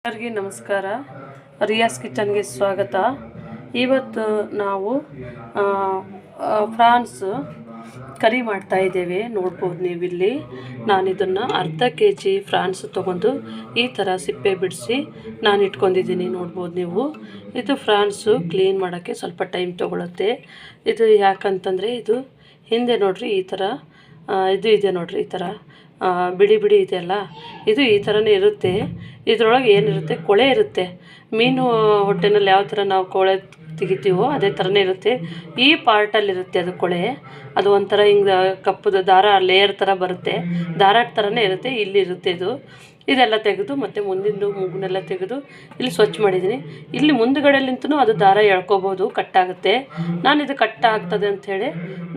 ಎಲ್ಲರಿಗೂ ನಮಸ್ಕಾರ. ರಿಯಾಸ್ ಕಿಚನ್ಗೆ ಸ್ವಾಗತ. ಇವತ್ತು ನಾವು ಫ್ರಾನ್ಸ್ ಕರಿ ಮಾಡ್ತಾ ಇದ್ದೇವೆ. ನೋಡ್ಬೋದು ನೀವಿಲ್ಲಿ ನಾನು ಇದನ್ನು ಅರ್ಧ kg ಫ್ರಾನ್ಸ್ ತೊಗೊಂಡು ಈ ಥರ ಸಿಪ್ಪೆ ಬಿಡಿಸಿ ನಾನು ಇಟ್ಕೊಂಡಿದ್ದೀನಿ. ನೋಡ್ಬೋದು ನೀವು. ಇದು ಫ್ರಾನ್ಸು ಕ್ಲೀನ್ ಮಾಡೋಕ್ಕೆ ಸ್ವಲ್ಪ ಟೈಮ್ ತೊಗೊಳುತ್ತೆ. ಇದು ಯಾಕಂತಂದರೆ ಇದು ಹಿಂದೆ ನೋಡ್ರಿ ಈ ಥರ ಇದು ಇದೆ ನೋಡ್ರಿ, ಈ ಥರ ಬಿಡಿ ಬಿಡಿ ಇದೆಯಲ್ಲ, ಇದು ಈ ಥರನೇ ಇರುತ್ತೆ. ಇದರೊಳಗೆ ಏನಿರುತ್ತೆ, ಕೊಳೆ ಇರುತ್ತೆ. ಮೀನು ಹೊಟ್ಟೆನಲ್ಲಿ ಯಾವ ಥರ ನಾವು ಕೊಳೆ ತೆಗಿತೀವೋ ಅದೇ ಥರನೇ ಇರುತ್ತೆ. ಈ ಪಾರ್ಟಲ್ಲಿರುತ್ತೆ ಅದು ಕೊಳೆ. ಅದು ಒಂಥರ ಹಿಂಗೆ ಕಪ್ಪದ ದಾರ ಲೇಯರ್ ಥರ ಬರುತ್ತೆ, ದಾರ ಥರನೇ ಇರುತ್ತೆ. ಇಲ್ಲಿರುತ್ತೆ ಇದೆಲ್ಲ ತೆಗೆದು ಮತ್ತು ಮುಂದಿಂದು ಮೂಗನ್ನೆಲ್ಲ ತೆಗೆದು ಇಲ್ಲಿ ಸ್ವಚ್ಛ ಮಾಡಿದ್ದೀನಿ. ಇಲ್ಲಿ ಮುಂದುಗಡೆಲಿಂತನೂ ಅದು ದಾರ ಎಳ್ಕೊಬೋದು, ಕಟ್ಟಾಗುತ್ತೆ. ನಾನು ಇದು ಕಟ್ ಆಗ್ತದೆ ಅಂಥೇಳಿ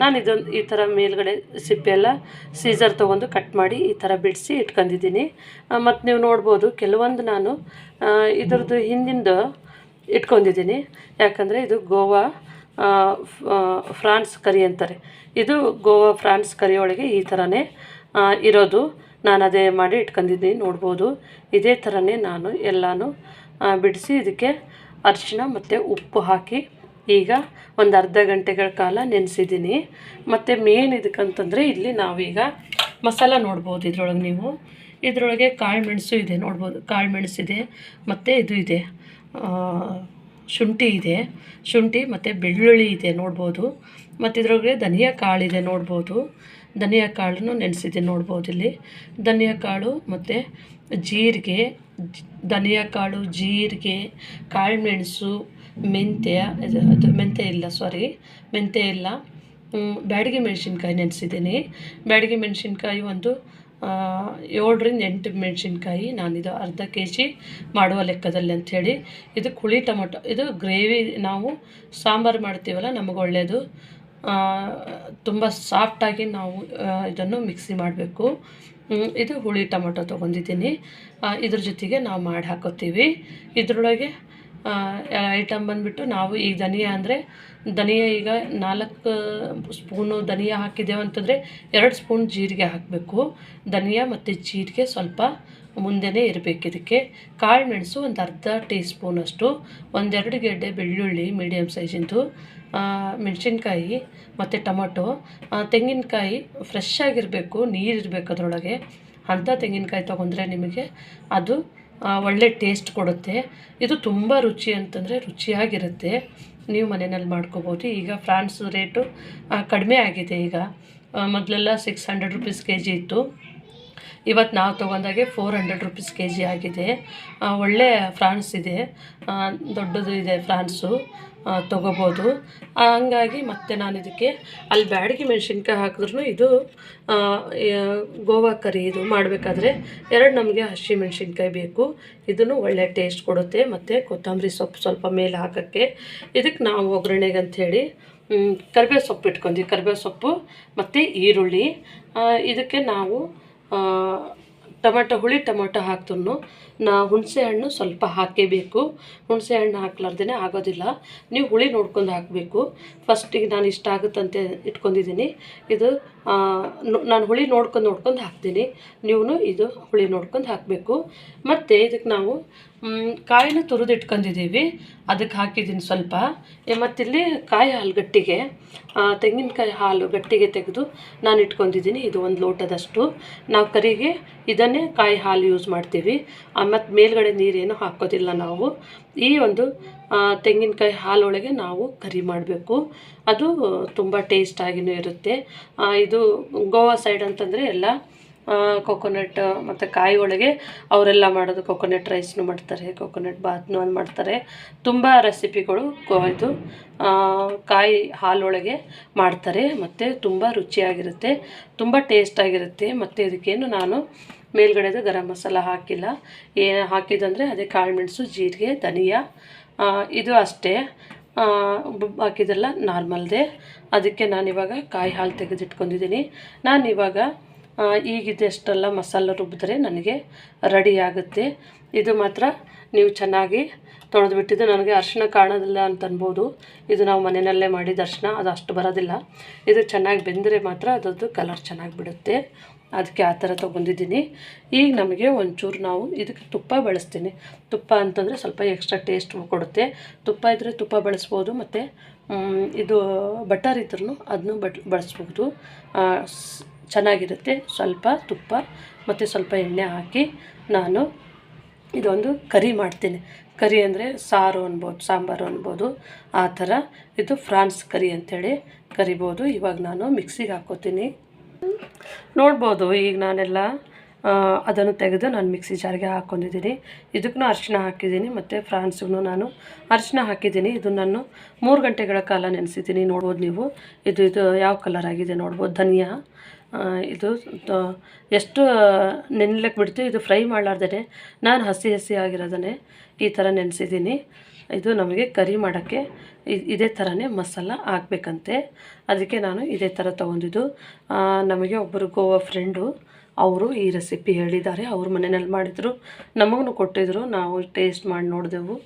ನಾನು ಇದೊಂದು ಈ ಥರ ಮೇಲ್ಗಡೆ ಸಿಪ್ಪೆಲ್ಲ ಸೀಸರ್ ತೊಗೊಂಡು ಕಟ್ ಮಾಡಿ ಈ ಥರ ಬಿಡಿಸಿ ಇಟ್ಕೊಂಡಿದ್ದೀನಿ. ಮತ್ತು ನೀವು ನೋಡ್ಬೋದು ಕೆಲವೊಂದು ನಾನು ಇದ್ರದ್ದು ಹಿಂದಿಂದು ಇಟ್ಕೊಂಡಿದ್ದೀನಿ. ಯಾಕಂದರೆ ಇದು ಗೋವಾ ಫ್ರಾನ್ಸ್ ಕರಿ ಅಂತಾರೆ. ಇದು ಗೋವಾ ಫ್ರಾನ್ಸ್ ಕರಿ ಒಳಗೆ ಈ ಥರನೇ ಇರೋದು. ನಾನು ಅದೇ ಮಾಡಿ ಇಟ್ಕೊಂಡಿದ್ದೀನಿ. ನೋಡ್ಬೋದು ಇದೇ ಥರನೇ ನಾನು ಎಲ್ಲನೂ ಬಿಡಿಸಿ ಇದಕ್ಕೆ ಅರಿಶಿಣ ಮತ್ತು ಉಪ್ಪು ಹಾಕಿ ಈಗ ಒಂದು ಅರ್ಧ ಗಂಟೆಗಳ ಕಾಲ ನೆನೆಸಿದ್ದೀನಿ. ಮತ್ತು ಮೇನ್ ಇದಕ್ಕಂತಂದರೆ ಇಲ್ಲಿ ನಾವೀಗ ಮಸಾಲ ನೋಡ್ಬೋದು. ಇದ್ರೊಳಗೆ ನೀವು ಇದರೊಳಗೆ ಕಾಳು ಮೆಣಸು ಇದೆ ನೋಡ್ಬೋದು, ಕಾಳು ಮೆಣಸಿದೆ ಮತ್ತು ಇದು ಇದೆ, ಶುಂಠಿ ಇದೆ, ಶುಂಠಿ ಮತ್ತು ಬೆಳ್ಳುಳ್ಳಿ ಇದೆ ನೋಡ್ಬೋದು. ಮತ್ತು ಇದ್ರೊಳಗೆ ಧನಿಯಾ ಕಾಳಿದೆ ನೋಡ್ಬೋದು, ಧನಿಯಾ ಕಾಳನ್ನು ನೆನೆಸಿದೆ ನೋಡ್ಬೋದು. ಇಲ್ಲಿ ಧನಿಯಾ ಕಾಳು ಮತ್ತು ಜೀರಿಗೆ, ಧನಿಯಾ ಕಾಳು, ಜೀರಿಗೆ, ಕಾಳು ಮೆಣಸು, ಮೆಂತ್ಯ ಇಲ್ಲ, ಬ್ಯಾಡಗಿ ಮೆಣಸಿನ್ಕಾಯಿ ನೆನೆಸಿದ್ದೀನಿ. ಬ್ಯಾಡಗಿ ಮೆಣಸಿನ್ಕಾಯಿ ಒಂದು 7ರಿಂದ 8 ಮೆಣಸಿನ್ಕಾಯಿ. ನಾನಿದು ಅರ್ಧ kg ಮಾಡುವ ಲೆಕ್ಕದಲ್ಲಿ ಅಂಥೇಳಿ. ಇದು ಹುಳಿ ಟೊಮೊಟೊ, ಇದು ಗ್ರೇವಿ ನಾವು ಸಾಂಬಾರು ಮಾಡ್ತೀವಲ್ಲ ನಮಗೆ ಒಳ್ಳೆಯದು. ತುಂಬ ಸಾಫ್ಟಾಗಿ ನಾವು ಇದನ್ನು ಮಿಕ್ಸಿ ಮಾಡಬೇಕು. ಇದು ಹುಳಿ ಟೊಮೊಟೊ ತೊಗೊಂಡಿದ್ದೀನಿ. ಇದ್ರ ಜೊತೆಗೆ ನಾವು ಮಾಡಿ ಹಾಕೋತೀವಿ. ಇದರೊಳಗೆ ಐಟಮ್ ಬಂದುಬಿಟ್ಟು ನಾವು ಈಗ ಧನಿಯಾ ಈಗ 4 ಸ್ಪೂನು ಧನಿಯಾ ಹಾಕಿದ್ದೇವೆ ಅಂತಂದರೆ 2 ಸ್ಪೂನ್ ಜೀರಿಗೆ ಹಾಕಬೇಕು. ಧನಿಯಾ ಮತ್ತು ಜೀರಿಗೆ ಸ್ವಲ್ಪ ಮುಂದೆನೇ ಇರಬೇಕು. ಇದಕ್ಕೆ ಕಾಳು ಮೆಣಸು ಒಂದು ಅರ್ಧ ಟೀ ಸ್ಪೂನಷ್ಟು, 1-2 ಗೆಡ್ಡೆ ಬೆಳ್ಳುಳ್ಳಿ ಮೀಡಿಯಮ್ ಸೈಜಿಂದು, ಮೆಣಸಿನ್ಕಾಯಿ ಮತ್ತು ಟೊಮೊಟೊ, ತೆಂಗಿನಕಾಯಿ ಫ್ರೆಶ್ ಆಗಿರಬೇಕು, ನೀರಿರಬೇಕು ಅದರೊಳಗೆ. ಅಂಥ ತೆಂಗಿನಕಾಯಿ ತೊಗೊಂಡ್ರೆ ನಿಮಗೆ ಅದು ಒಳ್ಳೆ ಟೇಸ್ಟ್ ಕೊಡುತ್ತೆ. ಇದು ತುಂಬ ರುಚಿಯಾಗಿರುತ್ತೆ. ನೀವು ಮನೆಯಲ್ಲಿ ಮಾಡ್ಕೋಬೋದು. ಈಗ ಫ್ರಾನ್ಸ್ ರೇಟು ಕಡಿಮೆ ಆಗಿದೆ. ಈಗ ಮೊದಲೆಲ್ಲ 600 ರುಪೀಸ್ kg ಇತ್ತು. ಇವತ್ತು ನಾವು ತೊಗೊಂಡಾಗೆ 400 ರುಪೀಸ್ kg ಆಗಿದೆ. ಒಳ್ಳೆ ಫ್ರಾನ್ಸ್ ಇದೆ, ದೊಡ್ಡದು ಇದೆ ಫ್ರಾನ್ಸು, ತೊಗೋಬೋದು. ಹಂಗಾಗಿ ಮತ್ತೆ ನಾನು ಇದಕ್ಕೆ ಅಲ್ಲಿ ಬ್ಯಾಡಗಿ ಮೆಣಸಿನ್ಕಾಯಿ ಹಾಕಿದ್ರೂ ಇದು ಗೋವಾ ಕರಿ ಇದು ಮಾಡಬೇಕಾದ್ರೆ 2 ನಮಗೆ ಹಸಿ ಮೆಣಸಿನ್ಕಾಯಿ ಬೇಕು. ಇದನ್ನು ಒಳ್ಳೆ ಟೇಸ್ಟ್ ಕೊಡುತ್ತೆ. ಮತ್ತು ಕೊತ್ತಂಬರಿ ಸೊಪ್ಪು ಸ್ವಲ್ಪ ಮೇಲೆ ಹಾಕೋಕ್ಕೆ. ಇದಕ್ಕೆ ನಾವು ಒಗ್ಗರಣೆಗೆ ಅಂಥೇಳಿ ಕರಿಬೇವು ಸೊಪ್ಪು ಇಟ್ಕೊಂಡ್ವಿ, ಕರಿಬೇವು ಸೊಪ್ಪು ಮತ್ತು ಈರುಳ್ಳಿ. ಇದಕ್ಕೆ ನಾವು ಹುಳಿ ಟೊಮೊಟೊ ಹಾಕ್ತೂ ಹುಣಸೆ ಹಣ್ಣು ಸ್ವಲ್ಪ ಹಾಕಬೇಕು. ಹುಣಸೆ ಹಣ್ಣು ಹಾಕ್ಲಾರ್ದೇ ಆಗೋದಿಲ್ಲ. ನೀವು ಹುಳಿ ನೋಡ್ಕೊಂಡು ಹಾಕಬೇಕು. ಫಸ್ಟಿಗೆ ನಾನು ಇಷ್ಟ ಆಗುತ್ತಂತೆ ಇಟ್ಕೊಂಡಿದ್ದೀನಿ. ಇದು ನಾನು ಹುಳಿ ನೋಡ್ಕೊಂಡು ಹಾಕ್ತೀನಿ. ನೀವು ಇದು ಹುಳಿ ನೋಡ್ಕೊಂಡು ಹಾಕಬೇಕು. ಮತ್ತು ಇದಕ್ಕೆ ನಾವು ಕಾಯಿನ ತುರಿದು ಇಟ್ಕೊಂಡಿದ್ದೀವಿ, ಅದಕ್ಕೆ ಹಾಕಿದ್ದೀನಿ ಸ್ವಲ್ಪ. ಮತ್ತಿಲ್ಲಿ ಕಾಯಿ ಹಾಲು ಗಟ್ಟಿಗೆ, ತೆಂಗಿನಕಾಯಿ ಹಾಲು ಗಟ್ಟಿಗೆ ತೆಗೆದು ನಾನು ಇಟ್ಕೊಂಡಿದ್ದೀನಿ. ಇದು 1 ಲೋಟದಷ್ಟು. ನಾವು ಕರಿಗೆ ಇದನ್ನೇ ಕಾಯಿ ಹಾಲು ಯೂಸ್ ಮಾಡ್ತೀವಿ. ಮತ್ತು ಮೇಲ್ಗಡೆ ನೀರೇನು ಹಾಕೋದಿಲ್ಲ ನಾವು. ಈ ಒಂದು ತೆಂಗಿನಕಾಯಿ ಹಾಲೊಳಗೆ ನಾವು ಕರಿ ಮಾಡಬೇಕು. ಅದು ತುಂಬ ಟೇಸ್ಟಾಗಿಯೂ ಇರುತ್ತೆ. ಇದು ಗೋವಾ ಸೈಡ್ ಅಂತಂದರೆ ಎಲ್ಲ ಕೊಕೊನಟ್ ಮತ್ತು ಕಾಯಿ ಒಳಗೆ ಅವರೆಲ್ಲ ಮಾಡೋದು. ಕೊಕೊನಟ್ ರೈಸ್ನು ಮಾಡ್ತಾರೆ, ಕೊಕೊನಟ್ ಬಾತ್ನು ಮಾಡ್ತಾರೆ. ತುಂಬ ರೆಸಿಪಿಗಳು ಇದು ಕಾಯಿ ಹಾಲೊಳಗೆ ಮಾಡ್ತಾರೆ. ಮತ್ತು ತುಂಬ ರುಚಿಯಾಗಿರುತ್ತೆ, ತುಂಬ ಟೇಸ್ಟಾಗಿರುತ್ತೆ. ಮತ್ತು ಇದಕ್ಕೇನು ನಾನು ಮೇಲ್ಗಡೆದು ಗರಂ ಮಸಾಲ ಹಾಕಿಲ್ಲ. ಏನು ಹಾಕಿದಂದರೆ ಅದೇ ಕಾಳು ಮೆಣಸು, ಜೀರಿಗೆ, ಧನಿಯಾ, ಇದು ಅಷ್ಟೇ. ಹಾಕಿದೆಲ್ಲ ನಾರ್ಮಲ್ದೇ. ಅದಕ್ಕೆ ನಾನಿವಾಗ ಕಾಯಿ ಹಾಲು ತೆಗೆದಿಟ್ಕೊಂಡಿದ್ದೀನಿ. ನಾನಿವಾಗ ಈಗಿದೆಷ್ಟೆಲ್ಲ ಮಸಾಲ ರುಬ್ಬಿದ್ರೆ ನನಗೆ ರೆಡಿ ಆಗುತ್ತೆ. ಇದು ಮಾತ್ರ ನೀವು ಚೆನ್ನಾಗಿ ತೊಳೆದುಬಿಟ್ಟಿದ್ದು. ನನಗೆ ಅರಿಶಿಣ ಕಾಣೋದಿಲ್ಲ ಅಂತ ಅನ್ಬೋದು. ಇದು ನಾವು ಮನೆಯಲ್ಲೇ ಮಾಡಿದ ಅರಿಶಿಣ, ಅದು ಅಷ್ಟು ಬರೋದಿಲ್ಲ. ಇದು ಚೆನ್ನಾಗಿ ಬೆಂದರೆ ಮಾತ್ರ ಅದರದ್ದು ಕಲರ್ ಚೆನ್ನಾಗಿ ಬಿಡುತ್ತೆ. ಅದಕ್ಕೆ ಆ ಥರ ತೊಗೊಂಡಿದ್ದೀನಿ. ಈಗ ನಮಗೆ ಒಂಚೂರು ನಾವು ಇದಕ್ಕೆ ತುಪ್ಪ ಬಳಸ್ತೀನಿ. ತುಪ್ಪ ಅಂತಂದರೆ ಸ್ವಲ್ಪ ಎಕ್ಸ್ಟ್ರಾ ಟೇಸ್ಟ್ ಕೊಡುತ್ತೆ. ತುಪ್ಪ ಇದ್ದರೆ ತುಪ್ಪ ಬಳಸ್ಬೋದು, ಮತ್ತು ಇದು ಬಟರ್ ಇದ್ರೂ ಅದನ್ನು ಬಳಸ್ಬೋದು, ಚೆನ್ನಾಗಿರುತ್ತೆ. ಸ್ವಲ್ಪ ತುಪ್ಪ ಮತ್ತು ಸ್ವಲ್ಪ ಎಣ್ಣೆ ಹಾಕಿ ನಾನು ಇದೊಂದು ಕರಿ ಮಾಡ್ತೀನಿ. ಕರಿ ಅಂದರೆ ಸಾರು ಅನ್ಬೋದು, ಸಾಂಬಾರು ಅನ್ಬೋದು, ಆ ಥರ. ಇದು ಫ್ರಾನ್ಸ್ ಕರಿ ಅಂಥೇಳಿ ಕರಿಬೋದು. ಇವಾಗ ನಾನು ಮಿಕ್ಸಿಗೆ ಹಾಕ್ಕೋತೀನಿ. ನೋಡ್ಬೋದು ಈಗ ನಾನೆಲ್ಲ ಅದನ್ನು ತೆಗೆದು ನಾನು ಮಿಕ್ಸಿ ಜಾರ್ಗೆ ಹಾಕ್ಕೊಂಡಿದ್ದೀನಿ. ಇದಕ್ಕೂ ಅರಿಶಿನ ಹಾಕಿದ್ದೀನಿ, ಮತ್ತು ಫ್ರಾನ್ಸ್ಗೂ ನಾನು ಅರಿಶಿನ ಹಾಕಿದ್ದೀನಿ. ಇದು ನಾನು 3 ಗಂಟೆಗಳ ಕಾಲ ನೆನೆಸಿದ್ದೀನಿ. ನೋಡ್ಬೋದು ನೀವು, ಇದು ಯಾವ ಕಲರ್ ಆಗಿದೆ ನೋಡ್ಬೋದು. ಧನಿಯಾ ಇದು ಎಷ್ಟು ನೆನೆಲಕ್ಕೆ ಬಿಡ್ತೀವಿ. ಇದು ಫ್ರೈ ಮಾಡಲಾರ್ದೇ ನಾನು ಹಸಿ ಆಗಿರೋದನ್ನೇ ಈ ಥರ ನೆನೆಸಿದ್ದೀನಿ. ಇದು ನಮಗೆ ಕರಿ ಮಾಡೋಕ್ಕೆ ಇದೇ ಥರನೇ ಮಸಾಲ ಹಾಕಬೇಕಂತೆ. ಅದಕ್ಕೆ ನಾನು ಇದೇ ಥರ ತೊಗೊಂಡಿದ್ದು. ನಮಗೆ ಒಬ್ಬರು ಗೋವಾ ಫ್ರೆಂಡು, ಅವರು ಈ ರೆಸಿಪಿ ಹೇಳಿದ್ದಾರೆ. ಅವ್ರ ಮನೆಯಲ್ಲಿ ಮಾಡಿದರು, ನಮಗೂ ಕೊಟ್ಟಿದ್ದರು. ನಾವು ಟೇಸ್ಟ್ ಮಾಡಿ ನೋಡಿದೆವು,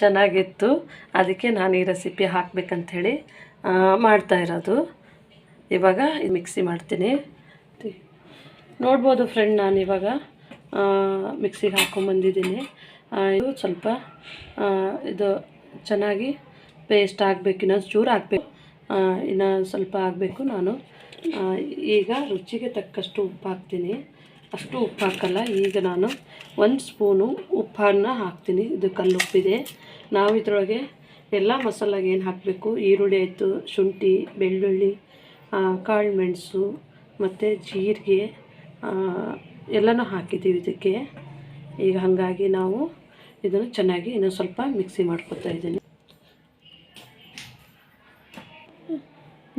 ಚೆನ್ನಾಗಿತ್ತು. ಅದಕ್ಕೆ ನಾನು ಈ ರೆಸಿಪಿ ಹಾಕಬೇಕಂಥೇಳಿ ಮಾಡ್ತಾಯಿರೋದು. ಇವಾಗ ಮಿಕ್ಸಿ ಮಾಡ್ತೀನಿ. ನೋಡ್ಬೋದು ಫ್ರೆಂಡ್, ನಾನು ಇವಾಗ ಮಿಕ್ಸಿಗೆ ಹಾಕ್ಕೊಂಬಂದಿದ್ದೀನಿ. ಇದು ಸ್ವಲ್ಪ ಇದು ಚೆನ್ನಾಗಿ ಪೇಸ್ಟ್ ಆಗಬೇಕು. ಇನ್ನೊಂದು ಚೂರು ಹಾಕಬೇಕು, ಇನ್ನು ಸ್ವಲ್ಪ ಆಗಬೇಕು. ನಾನು ಈಗ ರುಚಿಗೆ ತಕ್ಕಷ್ಟು ಉಪ್ಪು ಹಾಕ್ತೀನಿ. ಅಷ್ಟು ಉಪ್ಪು ಹಾಕಲ್ಲ. ಈಗ ನಾನು 1 ಸ್ಪೂನು ಉಪ್ಪನ್ನು ಹಾಕ್ತೀನಿ. ಇದು ಕಲ್ಲುಪ್ಪಿದೆ. ನಾವು ಇದರೊಳಗೆ ಎಲ್ಲ ಮಸಾಲಾಗೆ ಏನು ಹಾಕಬೇಕು, ಈರುಳ್ಳಿ ಆಯಿತು, ಶುಂಠಿ, ಬೆಳ್ಳುಳ್ಳಿ, ಕಾಳು ಮೆಣಸು ಮತ್ತು ಜೀರಿಗೆ ಎಲ್ಲನೂ ಹಾಕಿದ್ದೀವಿ ಇದಕ್ಕೆ. ಈಗ ಹಾಗಾಗಿ ನಾವು ಇದನ್ನು ಚೆನ್ನಾಗಿ ಇನ್ನೂ ಸ್ವಲ್ಪ ಮಿಕ್ಸಿ ಮಾಡ್ಕೊತಾ ಇದ್ದೀನಿ.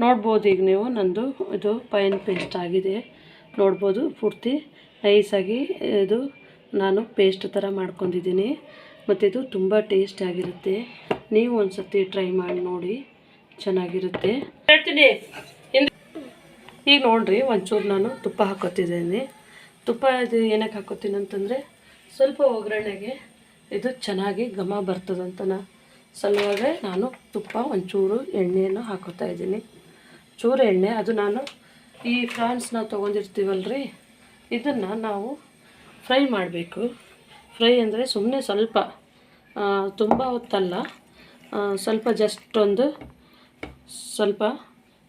ನೋಡ್ಬೋದು ಈಗ ನೀವು, ನಂದು ಇದು ಫೈನ್ ಪೇಸ್ಟ್ ಆಗಿದೆ. ನೋಡ್ಬೋದು ಪೂರ್ತಿ ನೈಸಾಗಿ ಇದು ನಾನು ಪೇಸ್ಟ್ ಥರ ಮಾಡ್ಕೊಂಡಿದ್ದೀನಿ. ಮತ್ತು ಇದು ತುಂಬ ಟೇಸ್ಟ್ ಆಗಿರುತ್ತೆ. ನೀವು ಒಂದು ಸರ್ತಿ ಟ್ರೈ ಮಾಡಿ ನೋಡಿ, ಚೆನ್ನಾಗಿರುತ್ತೆ ಹೇಳ್ತೀನಿ. ಈಗ ನೋಡಿರಿ, ಒಂಚೂರು ನಾನು ತುಪ್ಪ ಹಾಕೋತಿದ್ದೀನಿ. ತುಪ್ಪ ಇದು ಏನಕ್ಕೆ ಹಾಕೋತೀನಿ ಅಂತಂದರೆ, ಸ್ವಲ್ಪ ಒಗ್ಗರಣೆಗೆ ಇದು ಚೆನ್ನಾಗಿ ಘಮ ಬರ್ತದಂತ ಸಲುವಾಗಿ ನಾನು ತುಪ್ಪ ಒಂಚೂರು ಎಣ್ಣೆಯನ್ನು ಹಾಕೋತಾ ಇದ್ದೀನಿ. ಚೂರು ಎಣ್ಣೆ, ಅದು ನಾನು ಈ ಫ್ರಾನ್ಸ್ನ ತೊಗೊಂಡಿರ್ತೀವಲ್ರಿ, ಇದನ್ನು ನಾವು ಫ್ರೈ ಮಾಡಬೇಕು. ಫ್ರೈ ಅಂದರೆ ಸುಮ್ಮನೆ ಸ್ವಲ್ಪ, ತುಂಬ ಹೊತ್ತಲ್ಲ, ಸ್ವಲ್ಪ ಜಸ್ಟ್ ಒಂದು ಸ್ವಲ್ಪ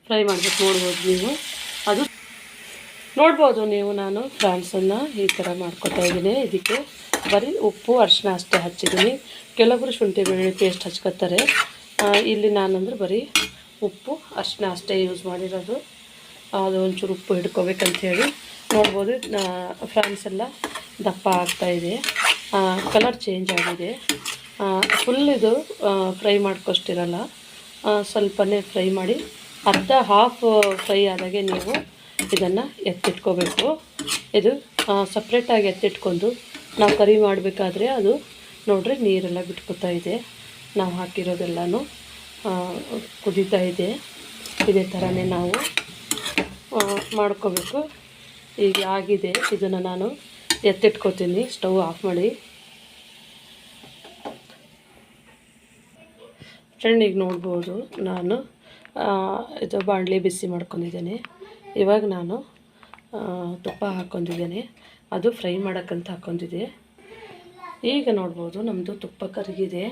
ಫ್ರೈ ಮಾಡಬೇಕು. ನೋಡ್ಬೋದು ನೀವು, ಅದು ನೋಡ್ಬೋದು ನೀವು. ನಾನು ಫ್ರಾನ್ಸನ್ನು ಈ ಥರ ಮಾಡ್ಕೊತಾ ಇದ್ದೀನಿ. ಇದಕ್ಕೆ ಬರೀ ಉಪ್ಪು ಅರಿಶಿನ ಅಷ್ಟೇ ಹಚ್ಚಿದ್ದೀನಿ. ಕೆಲವೊಬ್ಬರು ಶುಂಠಿ ಬೆಳ್ಳುಳ್ಳಿ ಪೇಸ್ಟ್ ಹಚ್ಕೊತಾರೆ. ಇಲ್ಲಿ ನಾನಂದ್ರೆ ಬರೀ ಉಪ್ಪು ಅರಿಶಿನ ಅಷ್ಟೇ ಯೂಸ್ ಮಾಡಿರೋದು. ಅದು ಒಂಚೂರು ಉಪ್ಪು ಹಿಡ್ಕೋಬೇಕಂಥೇಳಿ. ನೋಡ್ಬೋದು ಫ್ರಾನ್ಸ್ ಎಲ್ಲ ದಪ್ಪ ಆಗ್ತಾಯಿದೆ, ಕಲರ್ ಚೇಂಜ್ ಆಗಿದೆ. ಫುಲ್ ಇದು ಫ್ರೈ ಮಾಡ್ಕೊಷ್ಟಿರಲ್ಲ, ಸ್ವಲ್ಪನೇ ಫ್ರೈ ಮಾಡಿ, ಹಾಫ್ ಫ್ರೈ ಆದಾಗೆ ನೀವು ಇದನ್ನು ಎತ್ತಿಟ್ಕೋಬೇಕು. ಇದು ಸಪ್ರೇಟಾಗಿ ಎತ್ತಿಟ್ಕೊಂಡು ನಾವು ಕರಿ ಮಾಡಬೇಕಾದ್ರೆ ಅದು ನೋಡ್ರಿ ನೀರೆಲ್ಲ ಬಿಟ್ಕೋತಾ ಇದೆ. ನಾವು ಹಾಕಿರೋದೆಲ್ಲನೂ ಕುದೀತಾ ಇದೆ. ಇದೇ ಥರನೇ ನಾವು ಮಾಡ್ಕೋಬೇಕು. ಈಗ ಆಗಿದೆ, ಇದನ್ನು ನಾನು ಎತ್ತಿಟ್ಕೋತೀನಿ. ಸ್ಟವ್ ಆಫ್ ಮಾಡಿ ಫ್ರೆಂಡ್. ಈಗ ನೋಡ್ಬೋದು ನಾನು ಇದು ಬಾಣಲಿ ಬಿಸಿ ಮಾಡ್ಕೊಂಡಿದ್ದೇನೆ. ಇವಾಗ ನಾನು ತುಪ್ಪ ಹಾಕ್ಕೊಂಡಿದ್ದೇನೆ, ಅದು ಫ್ರೈ ಮಾಡೋಕ್ಕಂತ ಹಾಕ್ಕೊಂಡಿದ್ದೆ. ಈಗ ನೋಡ್ಬೋದು ನಮ್ಮದು ತುಪ್ಪ ಕರಗಿದೆ.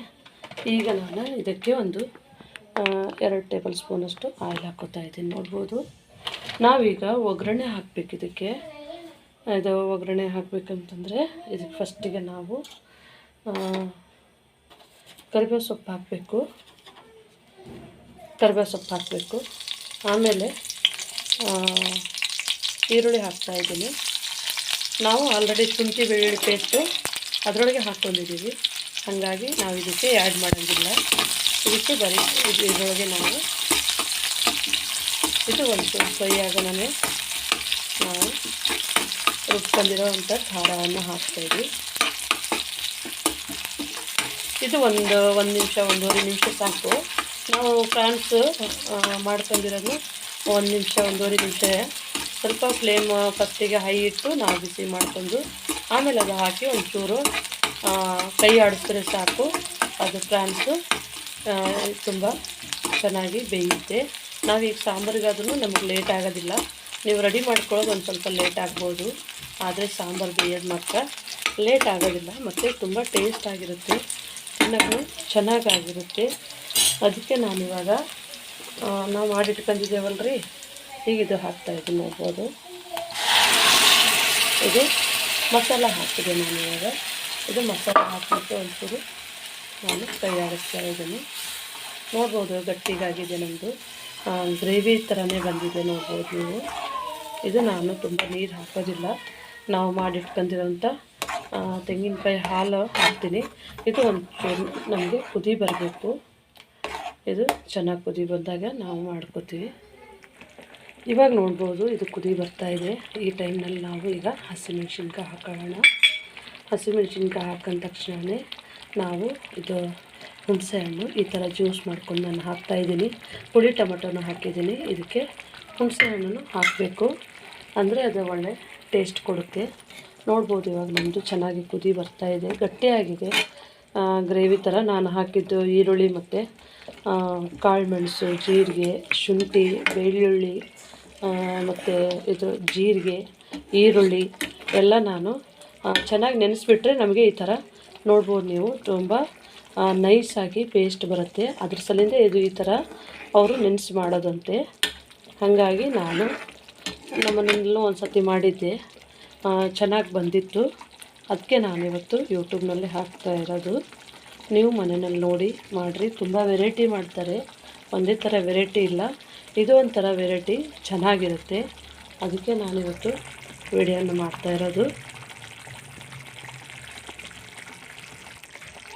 ಈಗ ನಾನು ಇದಕ್ಕೆ ಒಂದು 2 ಟೇಬಲ್ ಸ್ಪೂನಷ್ಟು ಆಯಿಲ್ ಹಾಕ್ಕೋತಾ ಇದ್ದೀನಿ. ನೋಡ್ಬೋದು, ನಾವೀಗ ಒಗ್ಗರಣೆ ಹಾಕಬೇಕು. ಇದಕ್ಕೆ ಇದು ಒಗ್ಗರಣೆ ಹಾಕಬೇಕಂತಂದರೆ ಇದಕ್ಕೆ ಫಸ್ಟಿಗೆ ನಾವು ಕರಿಬೇವು ಸೊಪ್ಪು ಹಾಕಬೇಕು. ಆಮೇಲೆ ಈರುಳ್ಳಿ ಹಾಕ್ತಾಯಿದ್ದೀನಿ. ನಾವು ಆಲ್ರೆಡಿ ಶುಂಠಿ ಬೆಳ್ಳುಳ್ಳಿ ಪೇಸ್ಟು ಅದರೊಳಗೆ ಹಾಕ್ಕೊಂಡಿದ್ದೀವಿ, ಹಾಗಾಗಿ ನಾವು ಇದಕ್ಕೆ ಆ್ಯಡ್ ಮಾಡೋಂಗಿಲ್ಲ. ಇದಕ್ಕೆ ಬರೀ ಇದರೊಳಗೆ ನಾವು ಇದು ಒಂದು ಫ್ರೈ ಆಗೋಣನೆ ನಾವು ರುಬ್ಕೊಂಡಿರೋ ಅಂಥ ಖಾರವನ್ನು ಹಾಕ್ತಾಯಿದ್ವಿ. ಇದು ಒಂದು ನಿಮಿಷ, 1.5 ನಿಮಿಷ ಸಾಕು. ನಾವು ಫ್ರಾನ್ಸ್ ಮಾಡ್ಕೊಂಡಿರೋದು 1 ನಿಮಿಷ, 1.5 ನಿಮಿಷ. ಸ್ವಲ್ಪ ಫ್ಲೇಮ್ ಫಸ್ಟಿಗೆ ಹೈ ಇಟ್ಟು ನಾವು ಬಿಸಿ ಮಾಡಿಕೊಂಡು ಆಮೇಲೆ ಅದು ಹಾಕಿ ಒಂಚೂರು ಕೈ ಆಡಿಸಿದ್ರೆ ಸಾಕು. ಅದು ಫ್ರಾನ್ಸು ತುಂಬ ಚೆನ್ನಾಗಿ ಬೇಯುತ್ತೆ. ನಾವೀಗ ಸಾಂಬಾರಿಗಾದ್ರೂ ನಮಗೆ ಲೇಟ್ ಆಗೋದಿಲ್ಲ. ನೀವು ರೆಡಿ ಮಾಡ್ಕೊಳ್ಳೋದು ಒಂದು ಸ್ವಲ್ಪ ಲೇಟ್ ಆಗ್ಬೋದು, ಆದರೆ ಸಾಂಬಾರು ಬೇಯೋದು ಮಾತ್ರ ಲೇಟ್ ಆಗೋದಿಲ್ಲ ಮತ್ತು ತುಂಬ ಟೇಸ್ಟ್ ಆಗಿರುತ್ತೆ, ತಿನ್ನೋಕ್ಕೂ ಚೆನ್ನಾಗಾಗಿರುತ್ತೆ. ಅದಕ್ಕೆ ನಾನಿವಾಗ ನಾವು ಮಾಡಿಟ್ಕೊಂಡಿದ್ದೇವಲ್ಲ ರೀ, ಈಗ ಇದು ಹಾಕ್ತಾಯಿದ್ದೀನಿ ನೋಡ್ಬೋದು. ಇದು ಮಸಾಲ ಹಾಕಿದೆ ನಾನಿವಾಗ. ಇದು ಮಸಾಲ ಹಾಕಿಬಿಟ್ಟು ಒಂಚೂರು ನಾನು ಕೈ ಆಡಿಸ್ತಾ ಇದ್ದೀನಿ. ನೋಡ್ಬೋದು ಗಟ್ಟಿಗಾಗಿದೆ, ನಮ್ಮದು ಗ್ರೇವಿ ಥರನೇ ಬಂದಿದೆ ನೋಡ್ಬೋದು ನೀವು. ಇದು ನಾನು ತುಂಬ ನೀರು ಹಾಕೋದಿಲ್ಲ, ನಾವು ಮಾಡಿಟ್ಕೊಂಡಿರೋಂಥ ತೆಂಗಿನಕಾಯಿ ಹಾಲು ಹಾಕ್ತೀನಿ. ಇದು ಒಂಚೂರು ನಮಗೆ ಕುದಿ ಬರಬೇಕು. ಇದು ಚೆನ್ನಾಗಿ ಕುದಿ ಬಂದಾಗ ನಾವು ಮಾಡ್ಕೋತೀವಿ. ಇವಾಗ ನೋಡ್ಬೋದು ಇದು ಕುದಿ ಬರ್ತಾಯಿದೆ. ಈ ಟೈಮ್ನಲ್ಲಿ ನಾವು ಈಗ ಹಸಿಮೆಣ್ಸಿನ್ಕಾಯಿ ಹಾಕೊಳ್ಳೋಣ. ಹಸಿಮೆಣ್ಸಿನ್ಕಾಯಿ ಹಾಕೊಂಡ ತಕ್ಷಣವೇ ನಾವು ಇದು ಹುಣಸೆಹಣ್ಣು ಈ ಥರ ಜ್ಯೂಸ್ ಮಾಡ್ಕೊಂಡು ನಾನು ಹಾಕ್ತಾಯಿದ್ದೀನಿ. ಹುಳಿ ಟೊಮೆಟೊನೂ ಹಾಕಿದ್ದೀನಿ. ಇದಕ್ಕೆ ಹುಣಸೆಹಣ್ಣನ್ನು ಹಾಕಬೇಕು, ಅಂದರೆ ಅದು ಒಳ್ಳೆ ಟೇಸ್ಟ್ ಕೊಡುತ್ತೆ. ನೋಡ್ಬೋದು ಇವಾಗ ನಮ್ಮದು ಚೆನ್ನಾಗಿ ಕುದಿ ಬರ್ತಾಯಿದೆ, ಗಟ್ಟಿಯಾಗಿದೆ ಗ್ರೇವಿ ಥರ. ನಾನು ಹಾಕಿದ್ದು ಈರುಳ್ಳಿ ಮತ್ತು ಕಾಳುಮೆಣಸು, ಜೀರಿಗೆ, ಶುಂಠಿ, ಬೆಳ್ಳುಳ್ಳಿ ಮತ್ತು ಇದು ಜೀರಿಗೆ, ಈರುಳ್ಳಿ ಎಲ್ಲ ನಾನು ಚೆನ್ನಾಗಿ ನೆನೆಸ್ಬಿಟ್ರೆ ನಮಗೆ ಈ ಥರ ನೋಡ್ಬೋದು ನೀವು, ತುಂಬ ನೈಸಾಗಿ ಪೇಸ್ಟ್ ಬರುತ್ತೆ. ಅದ್ರ ಸಲಿಂದ ಇದು ಈ ಥರ ಅವರು ನೆನೆಸಿ ಮಾಡೋದಂತೆ. ಹಾಗಾಗಿ ನಾನು ನಮ್ಮನೆಯಲ್ಲೂ ಒಂದು ಸತಿ ಮಾಡಿದ್ದೆ, ಚೆನ್ನಾಗಿ ಬಂದಿತ್ತು. ಅದಕ್ಕೆ ನಾನಿವತ್ತು ಯೂಟ್ಯೂಬ್ನಲ್ಲಿ ಹಾಕ್ತಾ ಇರೋದು. ನೀವು ಮನೆಯಲ್ಲಿ ನೋಡಿ ಮಾಡಿರಿ, ತುಂಬ ವೆರೈಟಿ ಮಾಡ್ತಾರೆ, ಒಂದೇ ಥರ ವೆರೈಟಿ ಇಲ್ಲ. ಇದು ಒಂಥರ ವೆರೈಟಿ ಚೆನ್ನಾಗಿರುತ್ತೆ. ಅದಕ್ಕೆ ನಾನಿವತ್ತು ವಿಡಿಯೋನ ಮಾಡ್ತಾ ಇರೋದು.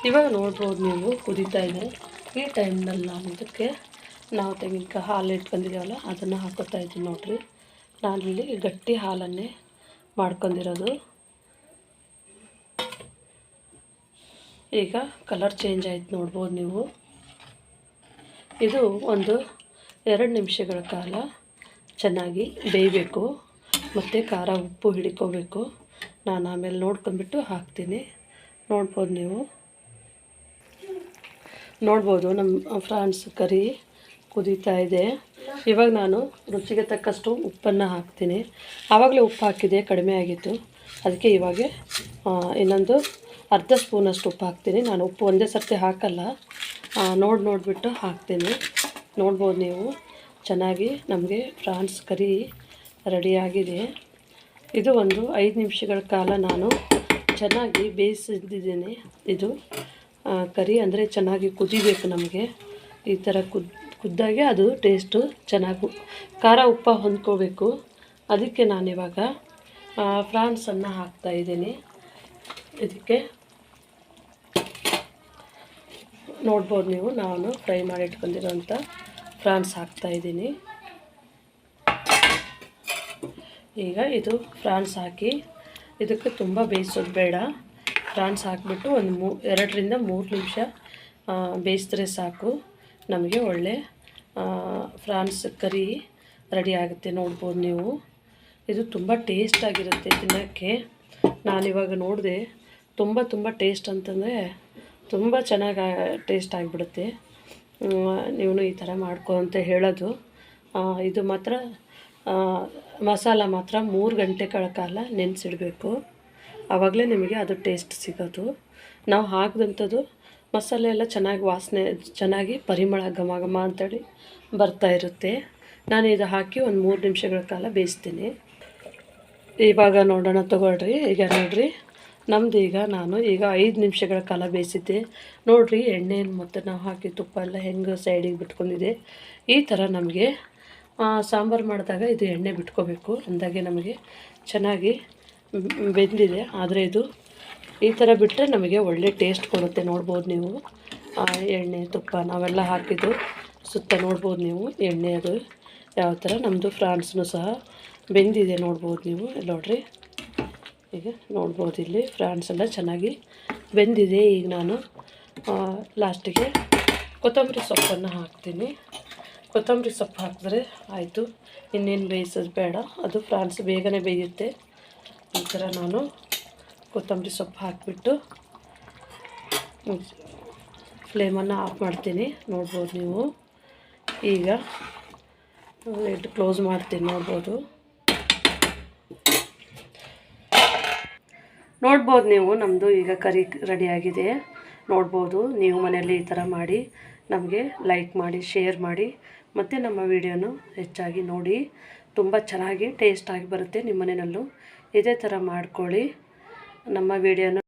ಇವಾಗ ನೋಡ್ಬೋದು ನೀವು ಕುದೀತಾ ಇದೆ. ಈ ಟೈಮ್ನಲ್ಲಿ ನಾವು ತೆಂಗಿನಕಾಯಿ ಹಾಲು ಇಟ್ಕೊಂಡಿದ್ದೀವಲ್ಲ ಅದನ್ನು ಹಾಕೋತಾ ಇದ್ದೀನಿ ನೋಡಿರಿ. ನಾನಿಲ್ಲಿ ಗಟ್ಟಿ ಹಾಲನ್ನೇ ಮಾಡ್ಕೊಂಡಿರೋದು. ಈಗ ಕಲರ್ ಚೇಂಜ್ ಆಯ್ತು ನೋಡ್ಬೋದು ನೀವು. ಇದು ಒಂದು 2 ನಿಮಿಷಗಳ ಕಾಲ ಚೆನ್ನಾಗಿ ಬೇಯಬೇಕು ಮತ್ತು ಖಾರ ಉಪ್ಪು ಹಿಡ್ಕೋಬೇಕು. ನಾನು ಆಮೇಲೆ ನೋಡ್ಕೊಂಡ್ಬಿಟ್ಟು ಹಾಕ್ತೀನಿ. ನೋಡ್ಬೋದು ನೀವು, ನೋಡ್ಬೋದು ನಮ್ಮ ಫ್ರಾನ್ಸ್ ಕರಿ ಕುದೀತಾ ಇದೆ. ಇವಾಗ ನಾನು ರುಚಿಗೆ ತಕ್ಕಷ್ಟು ಉಪ್ಪನ್ನು ಹಾಕ್ತೀನಿ. ಆವಾಗಲೇ ಉಪ್ಪು ಹಾಕಿದೆ, ಕಡಿಮೆ ಆಗಿತ್ತು. ಅದಕ್ಕೆ ಇವಾಗ ಇನ್ನೊಂದು ಅರ್ಧ ಸ್ಪೂನಷ್ಟು ಉಪ್ಪು ಹಾಕ್ತೀನಿ. ನಾನು ಉಪ್ಪು ಒಂದೇ ಸರ್ತಿ ಹಾಕಲ್ಲ, ನೋಡಿಬಿಟ್ಟು ಹಾಕ್ತೀನಿ. ನೋಡ್ಬೋದು ನೀವು, ಚೆನ್ನಾಗಿ ನಮಗೆ ಫ್ರಾನ್ಸ್ ಕರಿ ರೆಡಿಯಾಗಿದೆ. ಇದು ಒಂದು 5 ನಿಮಿಷಗಳ ಕಾಲ ನಾನು ಚೆನ್ನಾಗಿ ಬೇಯಿಸಿದ್ದೀನಿ. ಇದು ಕರಿ ಅಂದರೆ ಚೆನ್ನಾಗಿ ಕುದಿಬೇಕು ನಮಗೆ. ಈ ಥರ ಕುದ್ದಾಗೆ ಅದು ಟೇಸ್ಟು ಚೆನ್ನಾಗಿ ಖಾರ ಉಪ್ಪು ಹೊಂದ್ಕೋಬೇಕು. ಅದಕ್ಕೆ ನಾನಿವಾಗ ಫ್ರಾನ್ಸನ್ನು ಹಾಕ್ತಾಯಿದ್ದೀನಿ. ಇದಕ್ಕೆ ನೋಡ್ಬೋದು ನೀವು, ನಾನು ಫ್ರೈ ಮಾಡಿ ಇಟ್ಕೊಂಡಿರೋಂಥ ಫ್ರಾನ್ಸ್ ಹಾಕ್ತಾಯಿದ್ದೀನಿ. ಈಗ ಇದು ಫ್ರಾನ್ಸ್ ಹಾಕಿ ಇದಕ್ಕೆ ತುಂಬ ಬೇಯಿಸೋದು ಬೇಡ. ಫ್ರಾನ್ಸ್ ಹಾಕಿಬಿಟ್ಟು ಒಂದು 2 ರಿಂದ 3 ನಿಮಿಷ ಬೇಯಿಸಿದ್ರೆ ಸಾಕು. ನಮಗೆ ಒಳ್ಳೆ ಫ್ರಾನ್ಸ್ ಕರಿ ರೆಡಿ ಆಗುತ್ತೆ. ನೋಡ್ಬೋದು ನೀವು, ಇದು ತುಂಬ ಟೇಸ್ಟಾಗಿರುತ್ತೆ ತಿನ್ನೋಕ್ಕೆ. ನಾನಿವಾಗ ನೋಡಿದೆ, ತುಂಬ ಟೇಸ್ಟ್ ಅಂತಂದರೆ ತುಂಬ ಚೆನ್ನಾಗಿ ಟೇಸ್ಟ್ ಆಗಿಬಿಡುತ್ತೆ. ನೀವು ಈ ಥರ ಮಾಡ್ಕೊ ಅಂತ ಹೇಳೋದು. ಇದು ಮಾತ್ರ ಮಸಾಲ ಮಾತ್ರ 3 ಗಂಟೆಗಳ ಕಾಲ ನೆನೆಸಿಡಬೇಕು. ಆವಾಗಲೇ ನಿಮಗೆ ಅದು ಟೇಸ್ಟ್ ಸಿಗೋದು. ನಾವು ಹಾಕಿದಂಥದ್ದು ಮಸಾಲೆ ಎಲ್ಲ ಚೆನ್ನಾಗಿ ವಾಸನೆ, ಚೆನ್ನಾಗಿ ಪರಿಮಳ ಘಮ ಘಮ ಅಂತೇಳಿ ಬರ್ತಾಯಿರುತ್ತೆ. ನಾನು ಇದು ಹಾಕಿ ಒಂದು 3 ನಿಮಿಷಗಳ ಕಾಲ ಬೇಯಿಸ್ತೀನಿ. ಇವಾಗ ನೋಡೋಣ ತೊಗೊಳ್ರಿ. ಈಗ ನೋಡಿರಿ, ನಮ್ಮದು ನಾನು 5 ನಿಮಿಷಗಳ ಕಾಲ ಬೇಯಿಸಿದ್ದೆ. ನೋಡಿರಿ, ಎಣ್ಣೆಯನ್ನು ಮತ್ತು ನಾವು ಹಾಕಿ ತುಪ್ಪ ಎಲ್ಲ ಹೆಂಗೆ ಸೈಡಿಗೆ ಬಿಟ್ಕೊಂಡಿದೆ. ಈ ಥರ ನಮಗೆ ಸಾಂಬಾರು ಮಾಡಿದಾಗ ಇದು ಎಣ್ಣೆ ಬಿಟ್ಕೋಬೇಕು, ಅಂದಾಗೆ ನಮಗೆ ಚೆನ್ನಾಗಿ ಬೆಂದಿದೆ. ಆದರೆ ಇದು ಈ ಥರ ಬಿಟ್ಟರೆ ನಮಗೆ ಒಳ್ಳೆ ಟೇಸ್ಟ್ ಕೊಡುತ್ತೆ. ನೋಡ್ಬೋದು ನೀವು, ಎಣ್ಣೆ ತುಪ್ಪ ನಾವೆಲ್ಲ ಹಾಕಿದ್ದು ಸುತ್ತ ನೋಡ್ಬೋದು ನೀವು ಎಣ್ಣೆ ಅದು ಯಾವ ಥರ. ನಮ್ಮದು ಫ್ರಾನ್ಸ್ನು ಸಹ ಬೆಂದಿದೆ ನೋಡ್ಬೋದು ನೀವು. ನೋಡಿರಿ, ಈಗ ನೋಡ್ಬೋದು ಇಲ್ಲಿ ಫ್ರಾನ್ಸ್ ಎಲ್ಲ ಚೆನ್ನಾಗಿ ಬೆಂದಿದೆ. ಈಗ ನಾನು ಲಾಸ್ಟಿಗೆ ಕೊತ್ತಂಬರಿ ಸೊಪ್ಪನ್ನು ಹಾಕ್ತೀನಿ. ಕೊತ್ತಂಬರಿ ಸೊಪ್ಪು ಹಾಕಿದ್ರೆ ಆಯಿತು, ಇನ್ನೇನು ಬೇಯಿಸೋದು ಬೇಡ. ಅದು ಫ್ರಾನ್ಸ್ ಬೇಗನೆ ಬೇಯುತ್ತೆ. ಈ ಥರ ನಾನು ಕೊತ್ತಂಬರಿ ಸೊಪ್ಪು ಹಾಕಿಬಿಟ್ಟು ಫ್ಲೇಮನ್ನು ಆಫ್ ಮಾಡ್ತೀನಿ. ನೋಡ್ಬೋದು ನೀವು, ಈಗ ಲಿಡ್ ಕ್ಲೋಸ್ ಮಾಡ್ತೀನಿ. ನೋಡ್ಬೋದು ನೋಡ್ಬೋದು ನೀವು ನಮ್ಮದು ಈಗ ಕರಿ ರೆಡಿಯಾಗಿದೆ ನೋಡ್ಬೋದು. ನೀವು ಮನೆಯಲ್ಲಿ ಈ ಥರ ಮಾಡಿ ನಮಗೆ ಲೈಕ್ ಮಾಡಿ, ಶೇರ್ ಮಾಡಿ, ಮತ್ತು ನಮ್ಮ ವಿಡಿಯೋನು ಹೆಚ್ಚಾಗಿ ನೋಡಿ. ತುಂಬ ಚೆನ್ನಾಗಿ ಟೇಸ್ಟಾಗಿ ಬರುತ್ತೆ. ನಿಮ್ಮ ಮನೆಯಲ್ಲೂ ಇದೇ ಥರ ಮಾಡ್ಕೊಳ್ಳಿ. ನಮ್ಮ ವಿಡಿಯೋನ